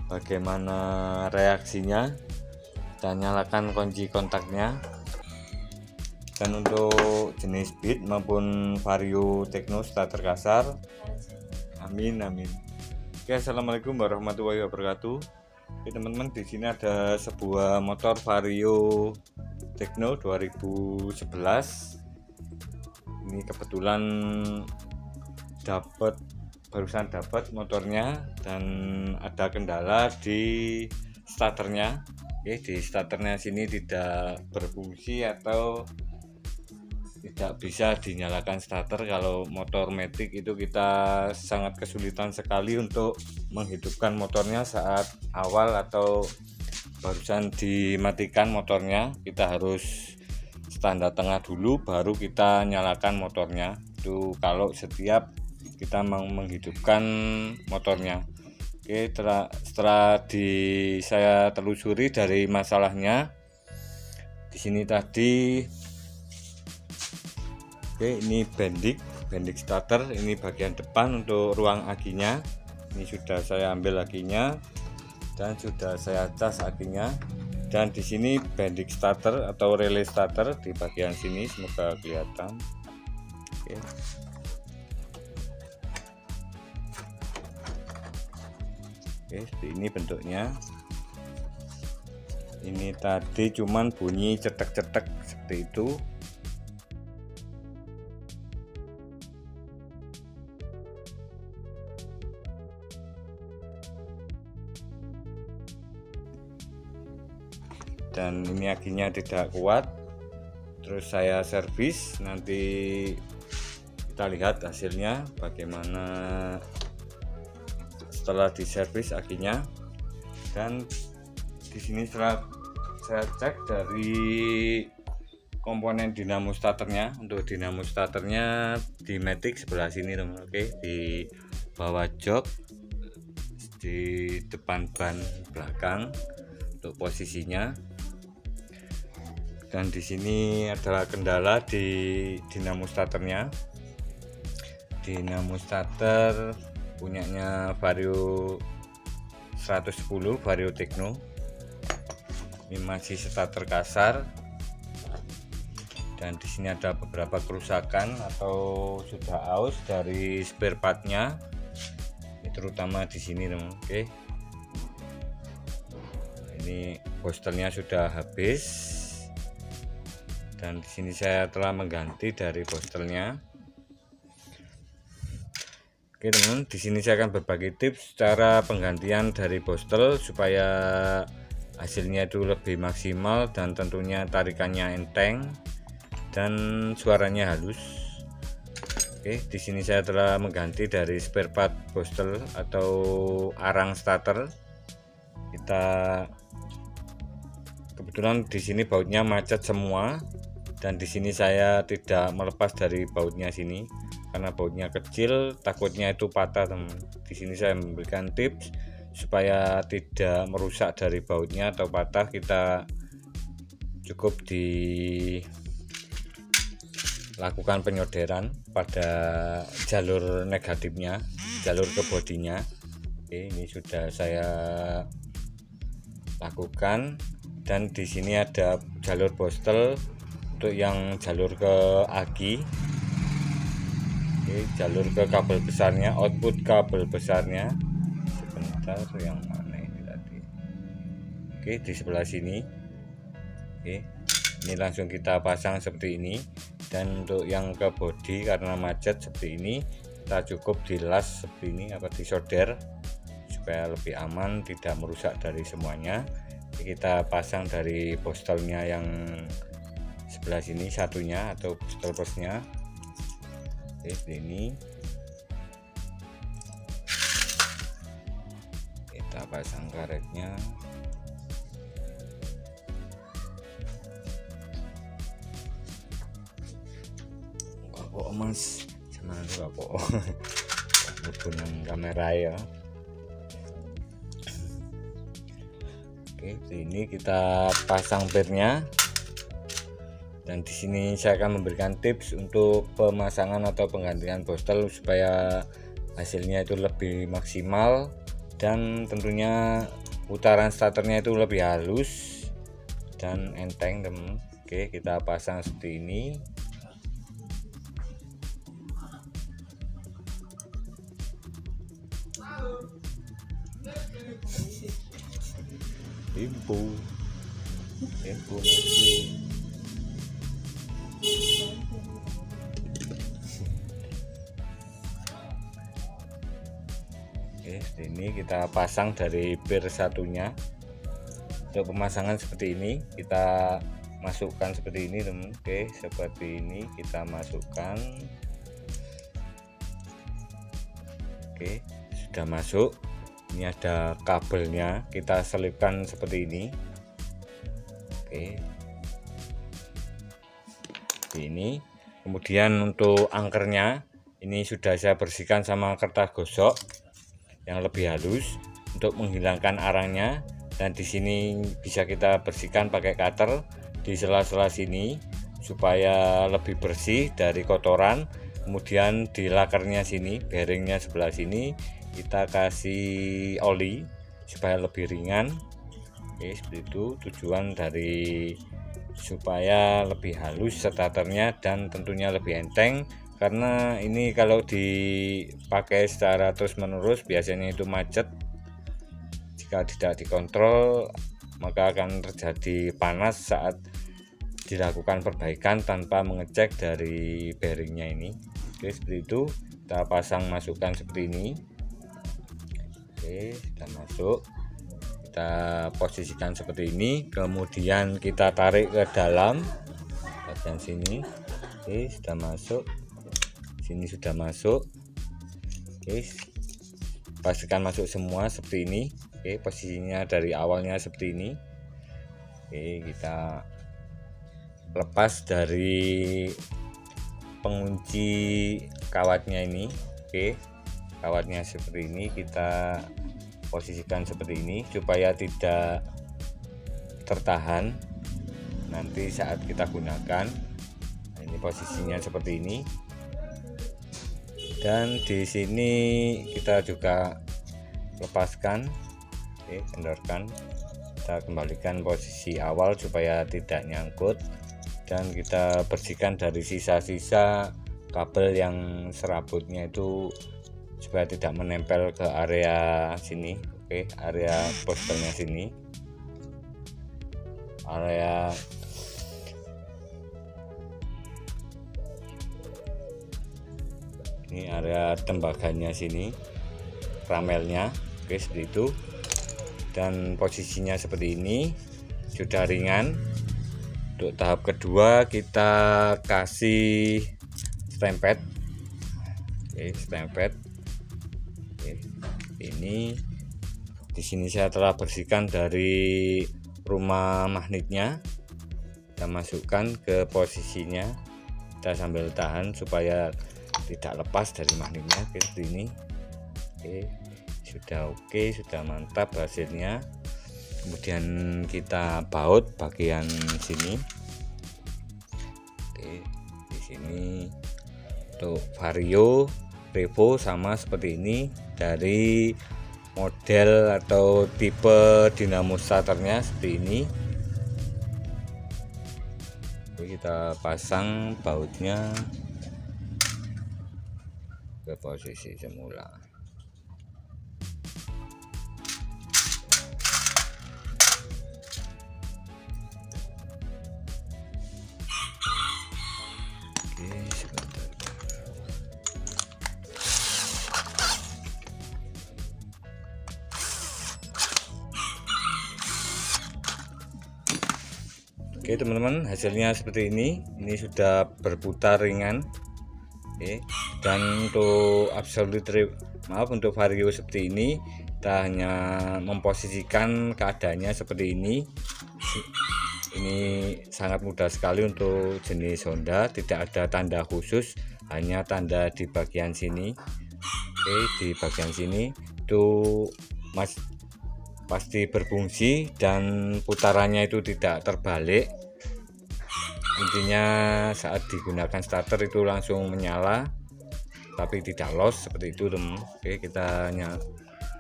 bagaimana reaksinya. Kita nyalakan kunci kontaknya. Dan untuk jenis Beat maupun Vario Tekno starter kasar. Amin. Oke, assalamualaikum warahmatullahi wabarakatuh. Oke teman-teman, di sini ada sebuah motor Vario Tekno 2011. Ini kebetulan barusan dapat motornya, dan ada kendala di starternya. Oke, di starternya sini tidak berfungsi atau tidak bisa dinyalakan starter. Kalau motor matic itu kita sangat kesulitan sekali untuk menghidupkan motornya saat awal atau barusan dimatikan motornya. Kita harus tanda tengah dulu baru kita nyalakan motornya. Itu kalau setiap kita mau menghidupkan motornya. Oke, setelah saya telusuri dari masalahnya di sini tadi. Oke, ini bendik starter, ini bagian depan untuk ruang akinya. Ini sudah saya ambil akinya dan sudah saya cas akinya. Dan di sini bendik starter atau relay starter di bagian sini, semoga kelihatan. Oke. Oke, seperti ini bentuknya. Ini tadi cuman bunyi cetek-cetek seperti itu. Dan ini akinya tidak kuat, terus saya servis. Nanti kita lihat hasilnya bagaimana setelah diservis akinya. Dan di sini setelah saya cek dari komponen dinamo starternya, untuk dinamo starternya di matic sebelah sini teman. Oke, di bawah jok di depan ban belakang untuk posisinya. Dan di sini adalah kendala di dinamo starternya. Dinamo starter punyanya Vario 110 Vario Tekno. Ini masih starter kasar. Dan di sini ada beberapa kerusakan atau sudah aus dari spare partnya. Ini terutama di sini teman. Oke. Ini bostelnya sudah habis. Dan di sini saya telah mengganti dari bostelnya. Oke teman, di sini saya akan berbagi tips cara penggantian dari bostel supaya hasilnya itu lebih maksimal dan tentunya tarikannya enteng dan suaranya halus. Oke, di sini saya telah mengganti dari spare part bostel atau arang starter. Kebetulan di sini bautnya macet semua. Dan di sini saya tidak melepas dari bautnya sini karena bautnya kecil, takutnya itu patah teman. Di sini saya memberikan tips supaya tidak merusak dari bautnya atau patah. Kita cukup dilakukan penyoderan pada jalur negatifnya, jalur ke bodinya. Oke, ini sudah saya lakukan. Dan di sini ada jalur bostel untuk yang jalur ke aki. Oke, jalur ke kabel besarnya, output kabel besarnya. Sebentar, yang mana ini tadi? Oke, di sebelah sini. Oke, ini langsung kita pasang seperti ini. Dan untuk yang ke bodi karena macet seperti ini, kita cukup dilas seperti ini atau disolder supaya lebih aman, tidak merusak dari semuanya. Kita pasang dari bostelnya yang sebelah sini satunya atau bostel posnya. Oke, ini kita pasang karetnya. Kok mas sama kok menggunakan kamera ya. Oke, ini kita pasang pirnya. Dan di sini saya akan memberikan tips untuk pemasangan atau penggantian bostel supaya hasilnya itu lebih maksimal dan tentunya putaran starternya itu lebih halus dan enteng teman. Oke, kita pasang seperti ini. Tempo masih. Oke, ini kita pasang dari pir satunya. Untuk pemasangan seperti ini, kita masukkan seperti ini teman. Oke, seperti ini kita masukkan. Oke, sudah masuk. Ini ada kabelnya, kita selipkan seperti ini. Oke, ini kemudian untuk angkernya ini sudah saya bersihkan sama kertas gosok yang lebih halus untuk menghilangkan arangnya, dan di sini bisa kita bersihkan pakai cutter di sela-sela sini supaya lebih bersih dari kotoran. Kemudian di lakernya sini, bearingnya sebelah sini kita kasih oli supaya lebih ringan. Oke, seperti itu tujuan dari supaya lebih halus starternya dan tentunya lebih enteng, karena ini kalau dipakai secara terus menerus biasanya itu macet. Jika tidak dikontrol maka akan terjadi panas saat dilakukan perbaikan tanpa mengecek dari bearingnya ini. Oke, seperti itu kita pasang, masukkan seperti ini. Oke, sudah masuk, kita posisikan seperti ini, kemudian kita tarik ke dalam bagian sini. Oke, sudah masuk, sini sudah masuk. Oke, pastikan masuk semua seperti ini. Oke, posisinya dari awalnya seperti ini. Oke, kita lepas dari pengunci kawatnya ini. Oke, kawatnya seperti ini kita posisikan seperti ini supaya tidak tertahan nanti saat kita gunakan. Nah, ini posisinya seperti ini. Dan di sini kita juga lepaskan. Oke, kendorkan, kita kembalikan posisi awal supaya tidak nyangkut, dan kita bersihkan dari sisa-sisa kabel yang serabutnya itu supaya tidak menempel ke area sini. Oke, area postelnya sini, area ini area tembaganya sini, ramelnya. Oke, seperti itu. Dan posisinya seperti ini sudah ringan. Untuk tahap kedua kita kasih stempet. Oke, stempet. Oke, ini di sini saya telah bersihkan dari rumah magnetnya. Kita masukkan ke posisinya, kita sambil tahan supaya tidak lepas dari magnetnya. Oke, seperti ini. Oke, sudah oke, sudah mantap hasilnya. Kemudian kita baut bagian sini. Oke, di sini untuk Vario, Revo sama seperti ini, dari model atau tipe dinamo starternya seperti ini. Oke, kita pasang bautnya ke posisi semula. Oke teman-teman, hasilnya seperti ini. Ini sudah berputar ringan. Oke, dan untuk untuk Vario seperti ini, kita hanya memposisikan keadaannya seperti ini. Ini sangat mudah sekali untuk jenis Honda, tidak ada tanda khusus, hanya tanda di bagian sini. Oke, di bagian sini itu pasti berfungsi dan putarannya itu tidak terbalik. Intinya saat digunakan starter itu langsung menyala tapi tidak loss, seperti itu teman. Oke, kita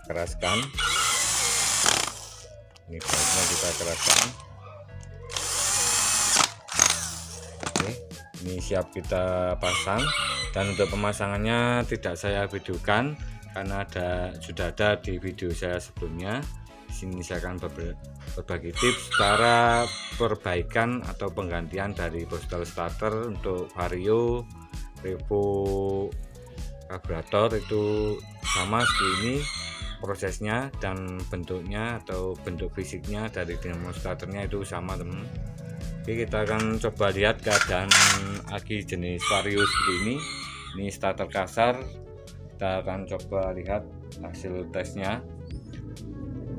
keraskan. Ini bautnya kita keraskan. Oke, ini siap kita pasang. Dan untuk pemasangannya tidak saya videokan karena sudah ada di video saya sebelumnya. Di sini saya akan berbagi tips cara perbaikan atau penggantian dari botol starter untuk Vario, Revo, karburator. Itu sama seperti ini prosesnya, dan bentuknya atau bentuk fisiknya dari dinamo starternya itu sama, teman. Oke, kita akan coba lihat keadaan aki jenis Vario seperti ini. Ini starter kasar. Kita akan coba lihat hasil tesnya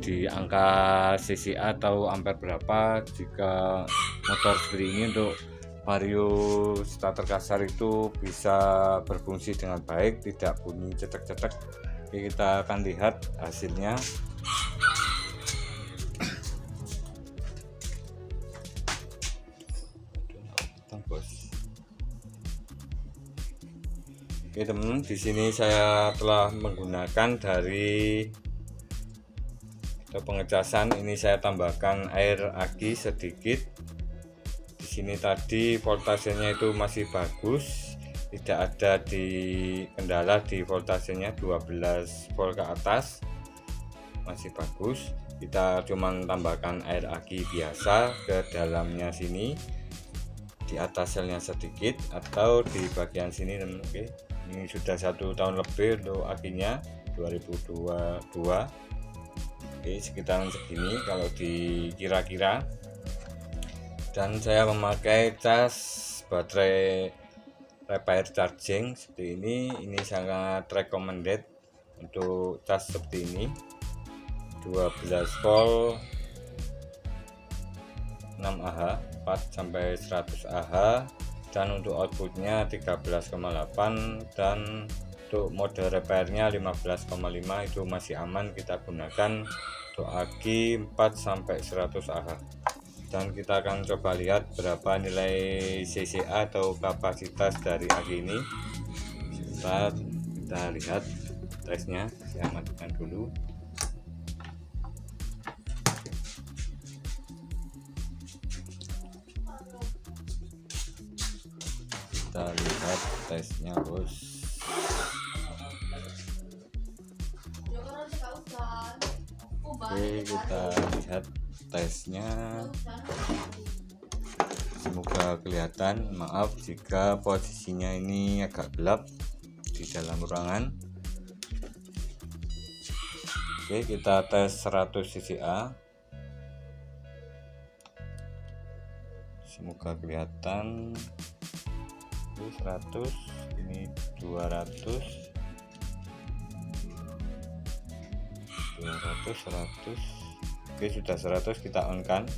di angka CCA atau ampere berapa jika motor seperti ini. Untuk Vario starter kasar itu bisa berfungsi dengan baik, tidak bunyi cetek-cetek. Oke, kita akan lihat hasilnya. Oke teman, di sini saya telah menggunakan dari pengecasan. Ini saya tambahkan air aki sedikit. Di sini tadi voltasenya itu masih bagus, tidak ada kendala di voltasenya, 12 volt ke atas, masih bagus. Kita cuman tambahkan air aki biasa ke dalamnya sini, di atas selnya sedikit atau di bagian sini, teman. Oke, ini sudah 1 tahun lebih untuk akinya, 2022. Oke, sekitaran segini kalau dikira-kira. Dan saya memakai cas baterai repair charging seperti ini sangat recommended untuk cas seperti ini, 12 volt 6 Ah 4 sampai 100 Ah, dan untuk outputnya 13,8, dan untuk mode repairnya 15,5. itu masih aman kita gunakan untuk aki 4 sampai 100 Ah. Dan kita akan coba lihat berapa nilai CCA atau kapasitas dari aki ini. Kita lihat tesnya. Saya matikan dulu. Kita lihat tesnya, bos. Oke, kita lihat tesnya. Semoga kelihatan. Maaf jika posisinya ini agak gelap di dalam ruangan. Oke, kita tes 100 CCA. Semoga kelihatan. 100, ini 200, 100. Oke, sudah 100, kita on kan.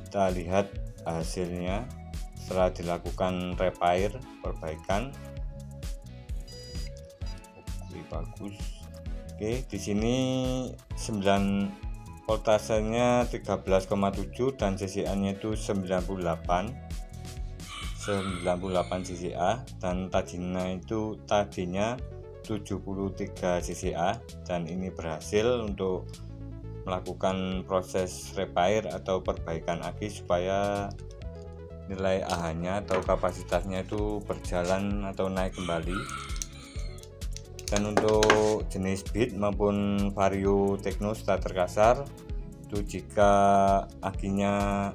Kita lihat hasilnya setelah dilakukan repair, perbaikan. Oke, bagus. Oke, di sini 9 voltasenya 13,7 dan CCA-nya itu 98 CCA, dan tadinya 73 CCA, dan ini berhasil untuk melakukan proses repair atau perbaikan aki supaya nilai Ah-nya atau kapasitasnya itu berjalan atau naik kembali. Dan untuk jenis Beat maupun Vario Tekno starter kasar itu jika akinya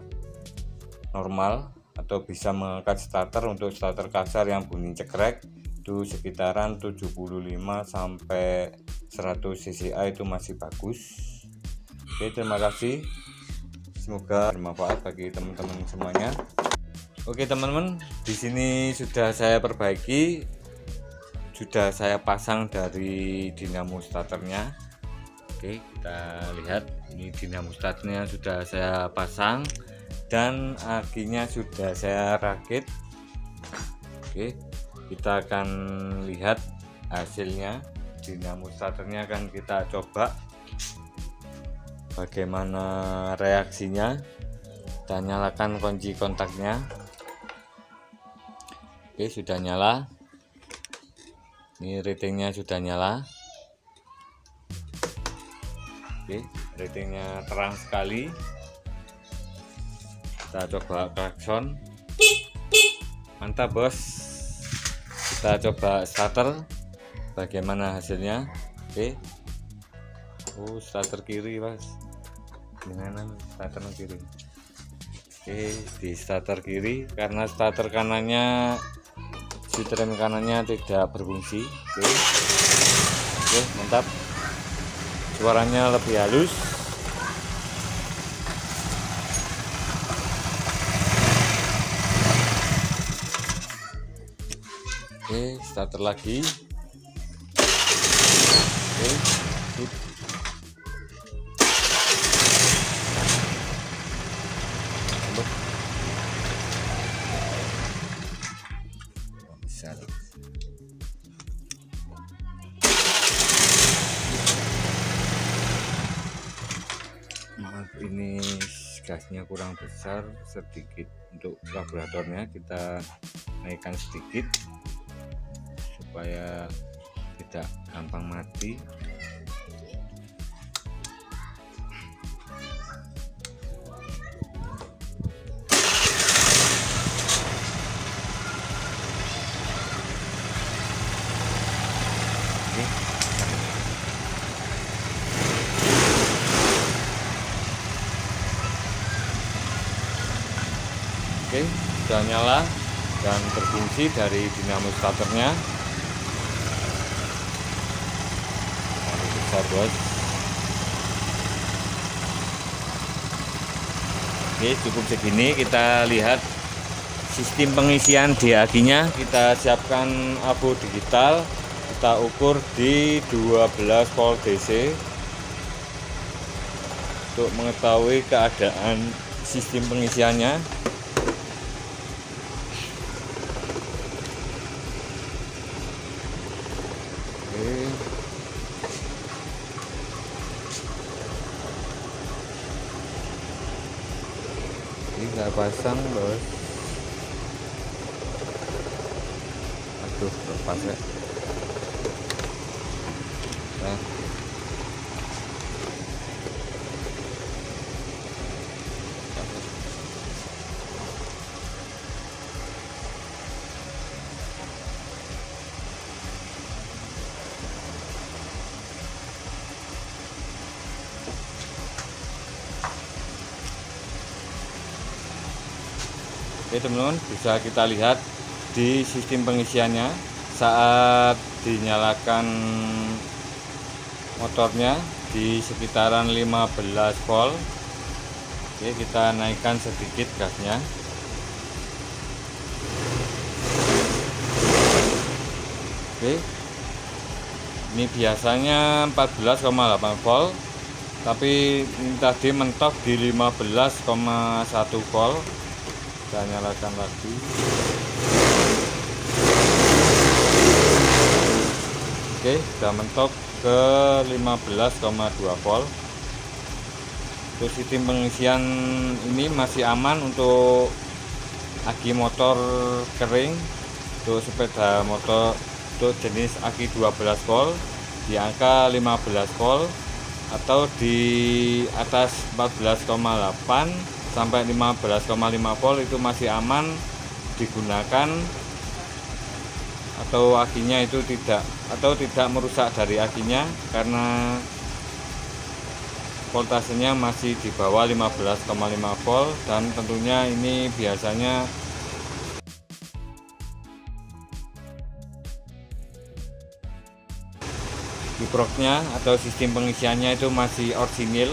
normal atau bisa mengangkat starter, untuk starter kasar yang bunyi cekrek itu sekitaran 75 sampai 100 CCA itu masih bagus. Oke, terima kasih. Semoga bermanfaat bagi teman-teman semuanya. Oke teman-teman, di sini sudah saya perbaiki, sudah saya pasang dari dinamo starternya. Oke, kita lihat ini dinamo starternya sudah saya pasang dan akinya sudah saya rakit. Oke, kita akan lihat hasilnya. Dinamo starternya akan kita coba bagaimana reaksinya. Kita nyalakan kunci kontaknya. Oke, sudah nyala. Ini ratingnya sudah nyala. Oke, ratingnya terang sekali. Kita coba klakson. Mantap bos. Kita coba starter, bagaimana hasilnya. Oke. Starter kiri mas, gimana starter kiri. Oke, di starter kiri karena starter kanannya, rem kanannya tidak berfungsi. Oke, mantap. Suaranya lebih halus. Oke, starter lagi. Oke, sip. Maaf, ini gasnya kurang besar sedikit. Untuk karburatornya kita naikkan sedikit supaya tidak gampang mati. Oke, sudah nyala dan berfungsi dari dinamo starternya. Besar bos. Oke, cukup segini. Kita lihat sistem pengisian DAG-nya. Kita siapkan abu digital. Kita ukur di 12 volt DC untuk mengetahui keadaan sistem pengisiannya. Nggak pasang bos. Aduh, lepas ya. Nah. Oke teman-teman, bisa kita lihat di sistem pengisiannya saat dinyalakan motornya di sekitaran 15 volt. Oke, kita naikkan sedikit gasnya. Oke, ini biasanya 14,8 volt, tapi ini tadi mentok di 15,1 volt. Kita nyalakan lagi. Oke, sudah mentok ke 15,2 volt. Untuk sistem pengisian ini masih aman untuk aki motor kering. Untuk sepeda motor untuk jenis aki 12 volt di angka 15 volt atau di atas 14,8 sampai 15,5 volt itu masih aman digunakan, atau akinya itu tidak merusak dari akinya karena voltasenya masih di bawah 15,5 volt. Dan tentunya ini biasanya kiproknya atau sistem pengisiannya itu masih orisinil.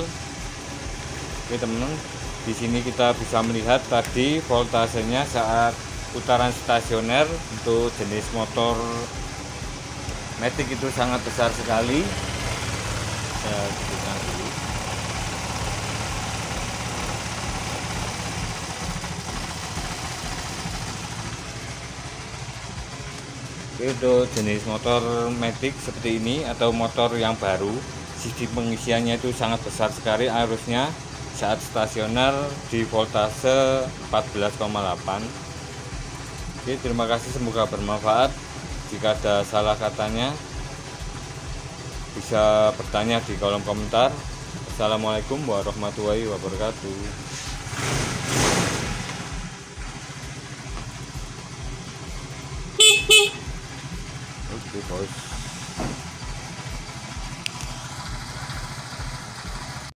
Oke teman-teman, di sini kita bisa melihat tadi voltasenya saat putaran stasioner untuk jenis motor Matic itu sangat besar sekali. Saya buka dulu. Untuk jenis motor Matic seperti ini atau motor yang baru, sistem pengisiannya itu sangat besar sekali arusnya saat stasioner di voltase 14,8. Oke, terima kasih, semoga bermanfaat. Jika ada salah katanya bisa bertanya di kolom komentar. Wassalamualaikum warahmatullahi wabarakatuh. Oke, bos.